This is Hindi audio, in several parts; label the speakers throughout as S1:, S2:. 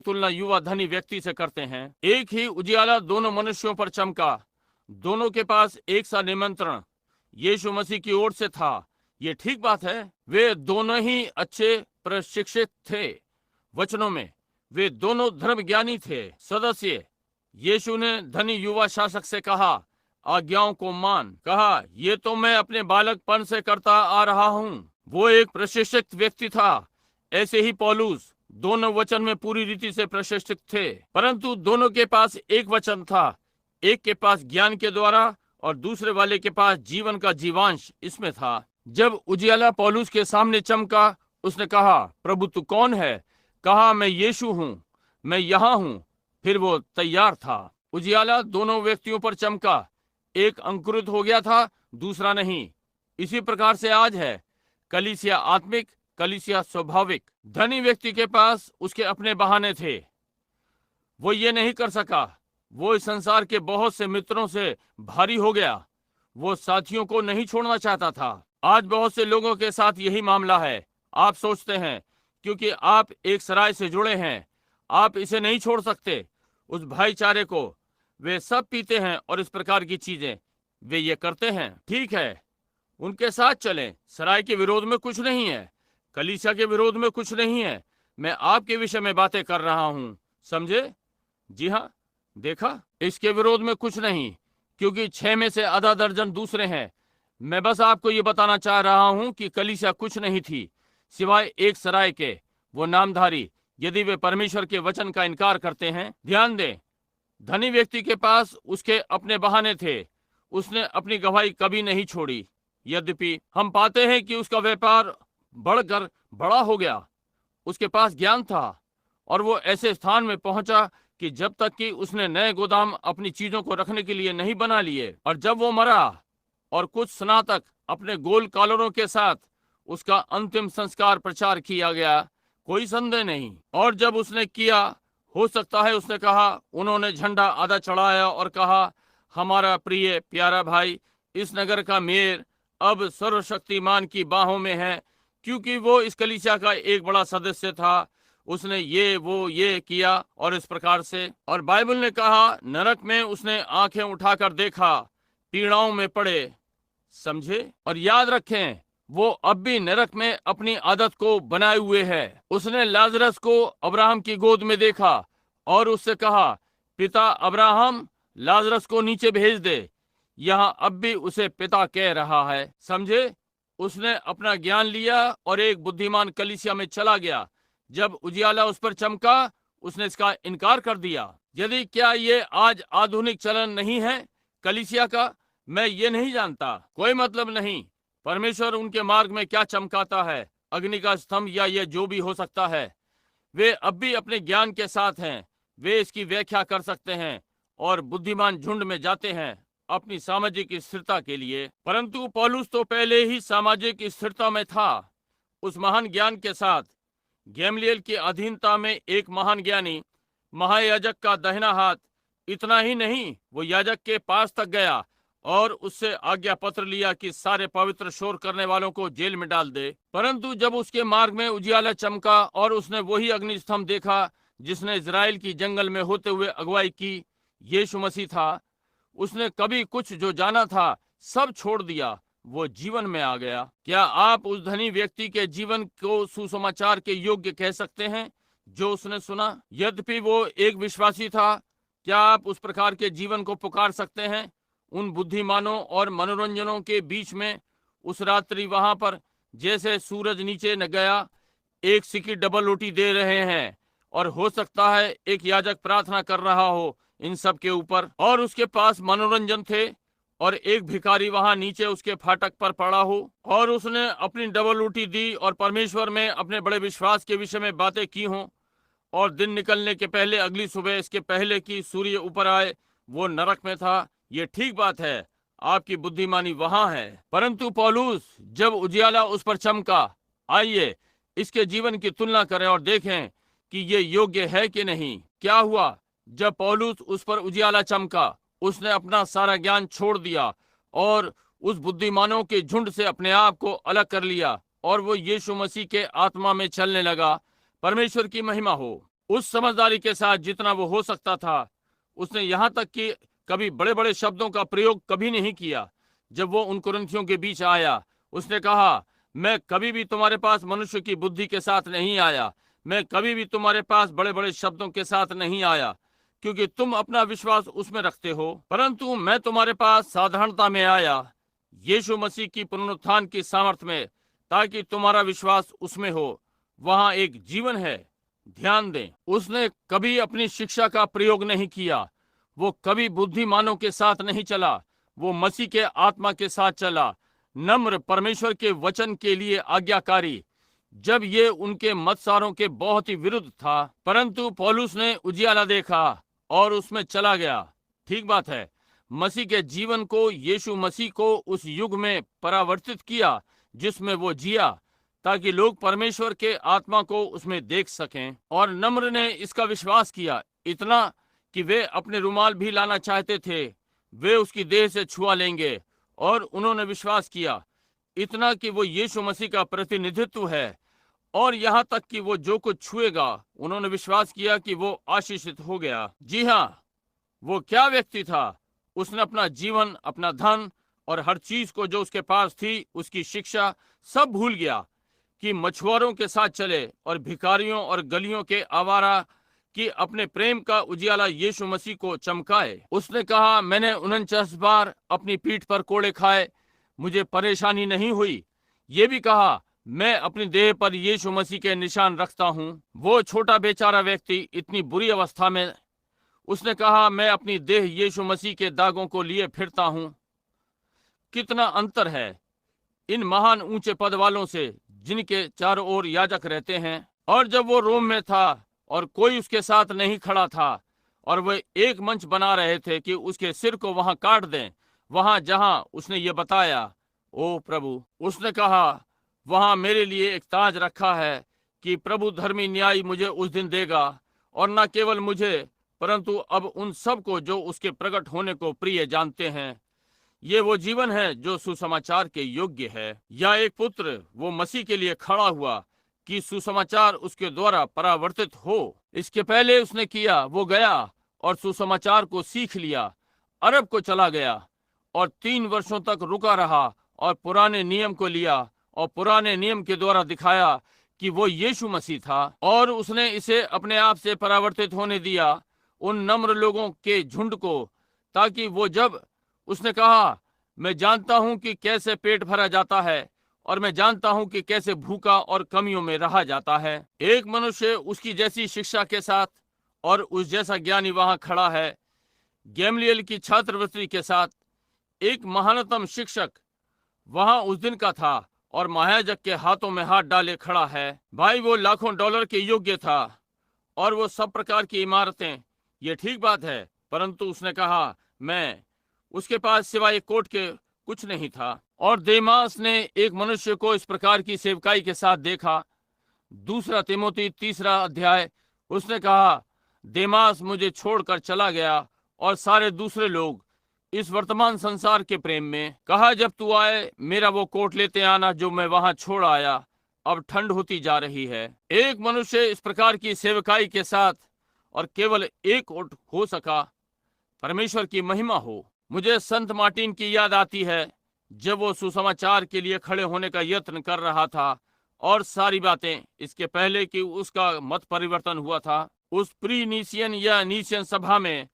S1: तुलना युवा धनी व्यक्ति से करते हैं। एक ही उजियाला दोनों मनुष्यों पर चमका। दोनों के पास एक सा निमंत्रण यीशु मसीह की ओर से था। ये ठीक बात है। वे दोनों ही अच्छे प्रशिक्षित थे वचनों में। वे दोनों धर्म ज्ञानी थे सदस्य। यीशु ने धनी युवा शासक से कहा, आज्ञाओं को मान। कहा, ये तो मैं अपने बालकपन से करता आ रहा हूँ। वो एक प्रशिक्षित व्यक्ति था। ऐसे ही पौलुस दोनों वचन में पूरी रीति से प्रशिक्षित थे, परंतु दोनों के पास एक वचन था। एक के पास ज्ञान के द्वारा और दूसरे वाले के पास जीवन का जीवांश इसमें था। जब उजियाला पौलुस के सामने चमका, उसने कहा, प्रभु तू कौन है? कहा, मैं यीशु हूँ, मैं यहाँ हूँ। फिर वो तैयार था। उजियाला दोनों व्यक्तियों पर चमका। एक अंकुरित हो गया था, दूसरा नहीं। इसी प्रकार से आज है। कलीसिया आत्मिक, कलीसिया स्वाभाविक। धनी व्यक्ति के पास उसके अपने बहाने थे। वो ये नहीं कर सका। वो इस संसार के बहुत से मित्रों से भारी हो गया। वो साथियों को नहीं छोड़ना चाहता था। आज बहुत से लोगों के साथ यही मामला है। आप सोचते हैं क्योंकि आप एक सराय से जुड़े हैं, आप इसे नहीं छोड़ सकते, उस भाईचारे को। वे सब पीते हैं और इस प्रकार की चीजें वे ये करते हैं। ठीक है, उनके साथ चलें। सराय के विरोध में कुछ नहीं है, कलीसिया के विरोध में कुछ नहीं है। मैं आपके विषय में बातें कर रहा हूं, समझे? जी हाँ, देखा, इसके विरोध में कुछ नहीं, क्योंकि 6 में से आधा दर्जन दूसरे हैं। मैं बस आपको ये बताना चाह रहा हूं कि कलीसिया कुछ नहीं थी सिवाय एक सराय के। वो नामधारी, यदि वे परमेश्वर के वचन का इनकार करते हैं। ध्यान दें, धनी व्यक्ति के पास उसके अपने बहाने थे। उसने अपनी गवाही कभी नहीं छोड़ी। यद्यपि हम पाते हैं कि उसका व्यापार बढ़कर बड़ा हो गया। उसके पास ज्ञान था और वो ऐसे स्थान में पहुंचा कि जब तक कि उसने नए गोदाम अपनी चीजों को रखने के लिए नहीं बना लिए। और जब वो मरा और कुछ स्नातक अपने गोल कॉलरों के साथ उसका अंतिम संस्कार प्रचार किया गया, कोई संदेह नहीं। और जब उसने किया, हो सकता है उसने कहा, उन्होंने झंडा आधा चढ़ाया और कहा, हमारा प्रिय प्यारा भाई इस नगर का मेयर अब सर्वशक्तिमान की बाहों में है, क्योंकि वो इस कलीसिया का एक बड़ा सदस्य था। उसने ये वो ये किया और इस प्रकार से। और बाइबल ने कहा, नरक में उसने आंखें उठाकर देखा, पीड़ाओं में पड़े। समझे? और याद रखें, वो अब भी नरक में अपनी आदत को बनाए हुए है। उसने लाजरस को अब्राहम की गोद में देखा और उससे कहा, पिता अब्राहम, लाजरस को नीचे भेज दे। यहाँ अब भी उसे पिता कह रहा है। समझे? उसने अपना ज्ञान लिया और एक बुद्धिमान कलीसिया में चला गया। जब उजियाला उस पर चमका, उसने इसका इनकार कर दिया। यदि क्या ये आज आधुनिक चलन नहीं है कलीसिया का, मैं ये नहीं जानता, कोई मतलब नहीं। परमेश्वर उनके मार्ग में क्या चमकाता है, अग्नि का स्तंभ या ये जो भी हो सकता है, वे अब भी अपने ज्ञान के साथ हैं। वे इसकी व्याख्या कर सकते हैं और बुद्धिमान झुंड में जाते हैं अपनी सामाजिक स्थिरता के लिए। परंतु पौलुस तो पहले ही सामाजिक स्थिरता में था, उस महान ज्ञान के साथ। गैमलियल की अधीनता में एक महान ज्ञानी, महायाजक का दाहिना हाथ। इतना ही नहीं, वो याजक के पास तक गया और उससे आज्ञा पत्र लिया कि सारे पवित्र शोर करने वालों को जेल में डाल दे। परंतु जब उसके मार्ग में उजियाला चमका और उसने वही अग्निस्तंभ देखा जिसने इजराइल की जंगल में होते हुए अगुवाई की, यीशु मसीह था। उसने कभी कुछ जो जाना था सब छोड़ दिया, वो जीवन में आ गया। क्या आप उस धनी व्यक्ति के जीवन को सुसमाचार के योग्य कह सकते हैं जो उसने सुना? यद्यपि वो एक विश्वासी था, क्या आप उस प्रकार के जीवन को पुकार सकते हैं? उन बुद्धिमानों और मनोरंजनों के बीच में उस रात्रि वहां पर, जैसे सूरज नीचे न गया, एक सिक्की डबल रोटी दे रहे हैं और हो सकता है एक याजक प्रार्थना कर रहा हो इन सब के ऊपर, और उसके पास मनोरंजन थे, और एक भिखारी वहां नीचे उसके फाटक पर पड़ा हो और उसने अपनी डबल रोटी दी और परमेश्वर में अपने बड़े विश्वास के विषय में बातें की हों, और दिन निकलने के पहले अगली सुबह इसके पहले कि सूर्य ऊपर आए वो नरक में था। ये ठीक बात है, आपकी बुद्धिमानी वहां है। परंतु पौलुस, जब उजियाला उस पर चमका, आइए इसके जीवन की तुलना करें और देखें कि ये योग्य है कि नहीं। क्या हुआ जब पौलुस उस पर उजियाला चमका? उसने अपना सारा ज्ञान छोड़ दिया और उस बुद्धिमानों के झुंड से अपने आप को अलग कर लिया और वो यीशु मसीह के आत्मा में चलने लगा। परमेश्वर की महिमा हो। उस समझदारी के साथ जितना वो हो सकता था, उसने यहाँ तक कि कभी बड़े बड़े शब्दों का प्रयोग कभी नहीं किया। जब वो उन कुरिन्थियों के बीच आया, उसने कहा, मैं कभी भी तुम्हारे पास मनुष्य की बुद्धि के साथ नहीं आया, मैं कभी भी तुम्हारे पास बड़े बड़े शब्दों के साथ नहीं आया, क्योंकि तुम अपना विश्वास उसमें रखते हो, परंतु मैं तुम्हारे पास साधारणता में आया, यीशु मसीह की पुनरुत्थान की सामर्थ में, ताकि तुम्हारा विश्वास उसमें हो। वहां एक जीवन है। ध्यान दें, उसने कभी अपनी शिक्षा का प्रयोग नहीं किया, वो कभी बुद्धिमानों के साथ नहीं चला, वो मसीह के आत्मा के साथ चला, नम्र, परमेश्वर के वचन के लिए आज्ञाकारी, जब ये उनके मतसारों के बहुत ही विरुद्ध था। परंतु पौलुस ने उजियाला देखा और उसमें चला गया। ठीक बात है, मसीह के जीवन को, यीशु मसीह को उस युग में परावर्तित किया जिसमें वो जिया, ताकि लोग परमेश्वर के आत्मा को उसमें देख सकें। और नम्र ने इसका विश्वास किया, इतना कि वे अपने रुमाल भी लाना चाहते थे, वे उसकी देह से छुआ लेंगे, और उन्होंने विश्वास किया, इतना कि वो यीशु मसीह का प्रतिनिधित्व है, और यहाँ तक कि वो जो कुछ छुएगा, उन्होंने विश्वास किया कि वो आशीषित हो गया। जी हाँ, वो क्या व्यक्ति था! उसने अपना जीवन, अपना धन और हर चीज को जो उसके पास थी, उसकी शिक्षा, सब भूल गया कि मछुआरों के साथ चले और भिखारियों और गलियों के आवारा कि अपने प्रेम का उजियाला यीशु मसीह को चमकाए। उसने कहा, मैंने 49 बार अपनी पीठ पर कोड़े खाए, मुझे परेशानी नहीं हुई। ये भी कहा, मैं अपनी देह पर यीशु मसीह के निशान रखता हूँ। वो छोटा बेचारा व्यक्ति इतनी बुरी अवस्था में, उसने कहा, मैं अपनी देह यीशु मसीह के दागों को लिए फिरता हूँ। कितना अंतर है इन महान ऊंचे पद वालों से, जिनके चारों ओर याजक रहते हैं। और जब वो रोम में था और कोई उसके साथ नहीं खड़ा था, और वे एक मंच बना रहे थे कि उसके सिर को वहां काट दें, वहां जहां उसने ये बताया, ओ प्रभु, उसने कहा, वहां मेरे लिए एक ताज रखा है कि प्रभु धर्मी न्याय मुझे उस दिन देगा, और न केवल मुझे, परंतु अब उन सब को जो उसके प्रकट होने को प्रिय जानते हैं। ये वो जीवन है जो सुसमाचार के योग्य है। या एक पुत्र वो मसीह के लिए खड़ा हुआ कि सुसमाचार उसके द्वारा परावर्तित हो। इसके पहले उसने किया, वो गया और सुसमाचार को सीख लिया, अरब को चला गया और 3 वर्षों तक रुका रहा और पुराने नियम को लिया और पुराने नियम के द्वारा दिखाया कि वो यीशु मसीह था, और उसने इसे अपने आप से परावर्तित होने दिया उन नम्र लोगों के झुंड को, ताकि वो, जब उसने कहा, मैं जानता हूं कि कैसे पेट भरा जाता है और मैं जानता हूं कि कैसे भूखा और कमियों में रहा जाता है। एक मनुष्य उसकी जैसी शिक्षा के साथ और उस जैसा ज्ञानी वहां खड़ा है, गैमलियल की छात्रवृत्ति के साथ। एक महानतम शिक्षक वहां उस दिन का था और महायाजक के हाथों में हाथ डाले खड़ा है। भाई, वो लाखों डॉलर के योग्य था और वो सब प्रकार की इमारतें, ये ठीक बात है, परंतु उसने कहा, मैं, उसके पास सिवाय एक कोट के कुछ नहीं था। और देमास ने एक मनुष्य को इस प्रकार की सेवकाई के साथ देखा। 2 तिमोथी 3 अध्याय, उसने कहा, देमास मुझे छोड़कर चला गया और सारे दूसरे लोग इस वर्तमान संसार के प्रेम में। कहा, जब तू आए मेरा वो कोट लेते आना जो मैं वहां छोड़ आया, अब ठंड होती जा रही है। एक मनुष्य इस प्रकार की सेवकाई के साथ, और केवल एक कोट हो सका। परमेश्वर की महिमा हो। मुझे संत मार्टिन की याद आती है, जब वो सुसमाचार के लिए खड़े होने का यत्न कर रहा था, और सारी बातें इसके पहले कि उसका मत परिवर्तन हुआ था। उस प्री नीसियन या नीसियन सभा में,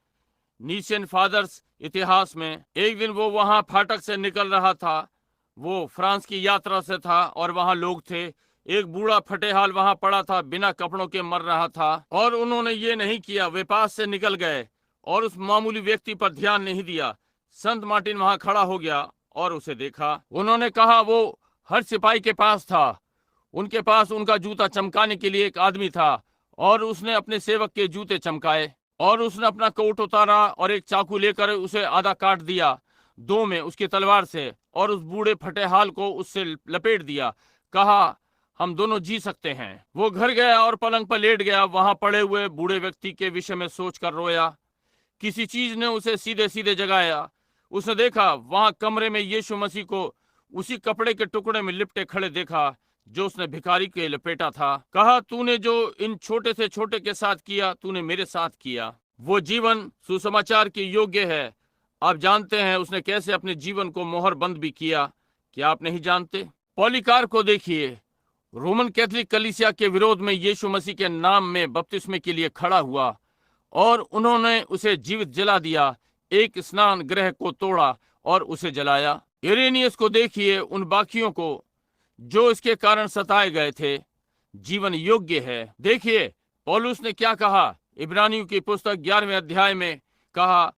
S1: नीसियन फादर्स इतिहास में, एक दिन वो वहां फाटक से निकल रहा था। वो फ्रांस की यात्रा से था और वहां लोग थे। एक बूढ़ा फटेहाल वहां पड़ा था, बिना कपड़ों के मर रहा था, और उन्होंने ये नहीं किया, वे पास से निकल गए और उस मामूली व्यक्ति पर ध्यान नहीं दिया। संत मार्टिन वहां खड़ा हो गया और उसे देखा। उन्होंने कहा, वो हर सिपाही के पास था, उनके पास उनका जूता चमकाने के लिए एक आदमी था, और उसने अपने सेवक के जूते चमकाए, और उसने अपना कोट उतारा और एक चाकू लेकर उसे आधा काट दिया 2 में उसकी तलवार से, और उस बूढ़े फटेहाल को उससे लपेट दिया। कहा, हम दोनों जी सकते हैं। वो घर गया और पलंग पर लेट गया, वहां पड़े हुए बूढ़े व्यक्ति के विषय में सोचकर रोया। किसी चीज ने उसे सीधे सीधे जगाया। उसने देखा, वहां कमरे में यीशु मसीह को उसी कपड़े के टुकड़े में लिपटे खड़े देखा जो उसने भिखारी के लपेटा था। कहा, तूने जो इन छोटे से छोटे के साथ किया, तूने मेरे साथ किया। वो जीवन सुसमाचार के योग्य है। आप जानते हैं उसने कैसे अपने जीवन को मोहर बंद भी किया। क्या आप नहीं जानते? पॉलीकार को देखिए, रोमन कैथोलिक कलीसिया के विरोध में यीशु मसीह के नाम में बपतिस्मे के लिए खड़ा हुआ और उन्होंने उसे जीवित जला दिया। एक स्नान गृह को तोड़ा और उसे जलाया। इरेनियस को देखिए, उन बाकियों को जो इसके कारण सताए गए थे। जीवन योग्य है। देखिए पौलुस ने क्या कहा, इब्रानियों की पुस्तक 11वें अध्याय में कहा,